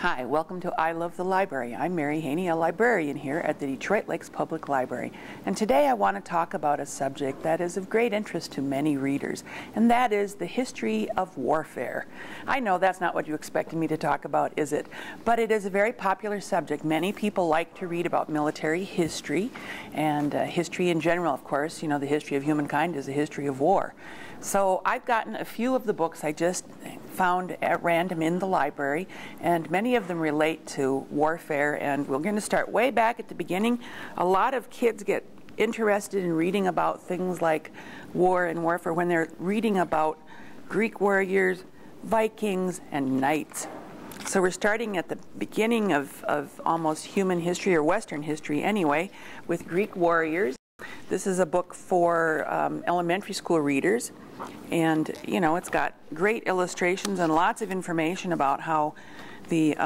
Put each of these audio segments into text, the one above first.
Hi, welcome to I Love the Library. I'm Mary Haney, a librarian here at the Detroit Lakes Public Library. And today I want to talk about a subject that is of great interest to many readers, and that is the history of warfare. I know that's not what you expected me to talk about, is it? But it is a very popular subject. Many people like to read about military history, and history in general, of course. You know, the history of humankind is the history of war. So I've gotten a few of the books I just found at random in the library, and many of them relate to warfare, and we're going to start way back at the beginning. A lot of kids get interested in reading about things like war and warfare when they're reading about Greek warriors, Vikings, and knights. So we're starting at the beginning of almost human history, or Western history anyway, with Greek warriors. This is a book for elementary school readers, and you know, it's got great illustrations and lots of information about how the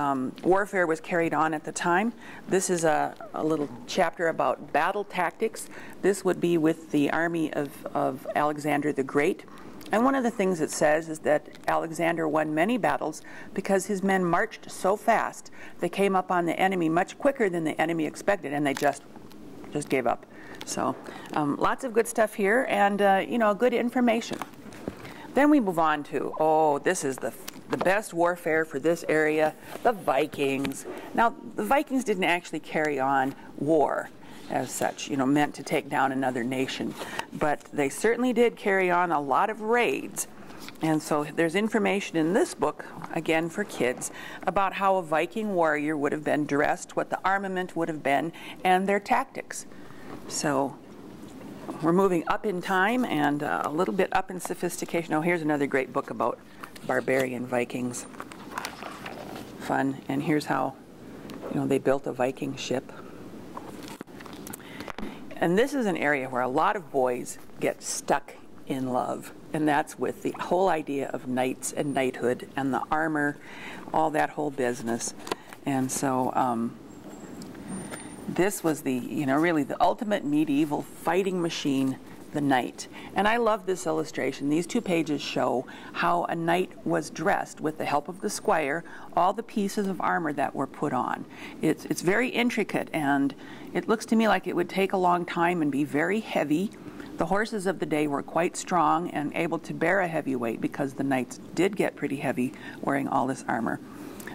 warfare was carried on at the time. This is a little chapter about battle tactics. This would be with the army of Alexander the Great. And one of the things it says is that Alexander won many battles because his men marched so fast. They came up on the enemy much quicker than the enemy expected, and they just gave up. So lots of good stuff here, and you know, good information. Then we move on to, oh, this is the best warfare for this area, the Vikings. Now, the Vikings didn't actually carry on war as such, you know, meant to take down another nation, but they certainly did carry on a lot of raids. And so there's information in this book, again for kids, about how a Viking warrior would have been dressed, what the armament would have been, and their tactics. So we're moving up in time and a little bit up in sophistication. Oh, here's another great book about barbarian Vikings. Fun. And here's how, you know, they built a Viking ship. And this is an area where a lot of boys get stuck in love, and that's with the whole idea of knights and knighthood and the armor, all that whole business. And so this was the, you know, really the ultimate medieval fighting machine, the knight. And I love this illustration. These two pages show how a knight was dressed with the help of the squire, all the pieces of armor that were put on. It's very intricate, and it looks to me like it would take a long time and be very heavy. The horses of the day were quite strong and able to bear a heavy weight because the knights did get pretty heavy wearing all this armor.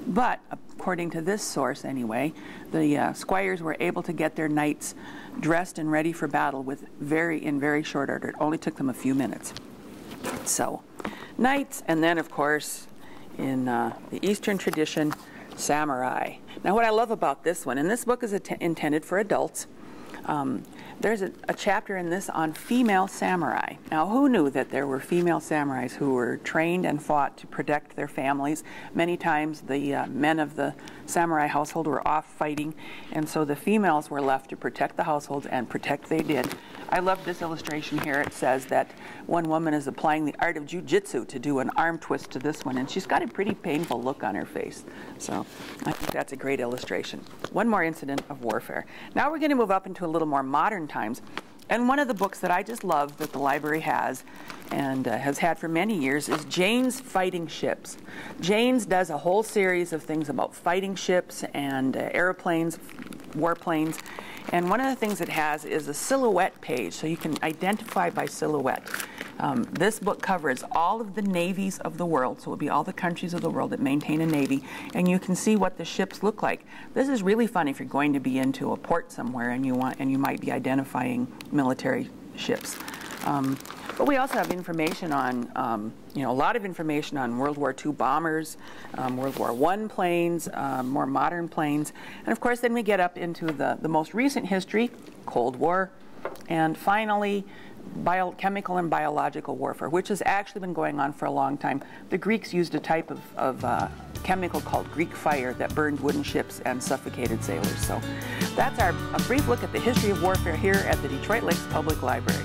But according to this source anyway, the squires were able to get their knights dressed and ready for battle in very short order. It only took them a few minutes. So knights, and then of course in the Eastern tradition, samurai. Now what I love about this one, and this book is intended for adults, there's a chapter in this on female samurai. Now, who knew that there were female samurais who were trained and fought to protect their families? Many times the men of the samurai household were off fighting, and so the females were left to protect the households, and protect they did. I love this illustration here. It says that one woman is applying the art of jujitsu to do an arm twist to this one, and she's got a pretty painful look on her face. So I think that's a great illustration. One more incident of warfare. Now we're going to move up into a little more modern times. And one of the books that I just love that the library has, and has had for many years, is Jane's Fighting Ships. Jane's does a whole series of things about fighting ships and airplanes, warplanes. And one of the things it has is a silhouette page, so you can identify by silhouette. This book covers all of the navies of the world, so it will be all the countries of the world that maintain a navy, and you can see what the ships look like. This is really fun if you're going to be into a port somewhere and you might be identifying military ships. But we also have information on, you know, a lot of information on World War II bombers, World War I planes, more modern planes, and of course then we get up into the most recent history, Cold War, and finally biochemical and biological warfare, which has actually been going on for a long time. The Greeks used a type of chemical called Greek fire that burned wooden ships and suffocated sailors. So that's a brief look at the history of warfare here at the Detroit Lakes Public Library.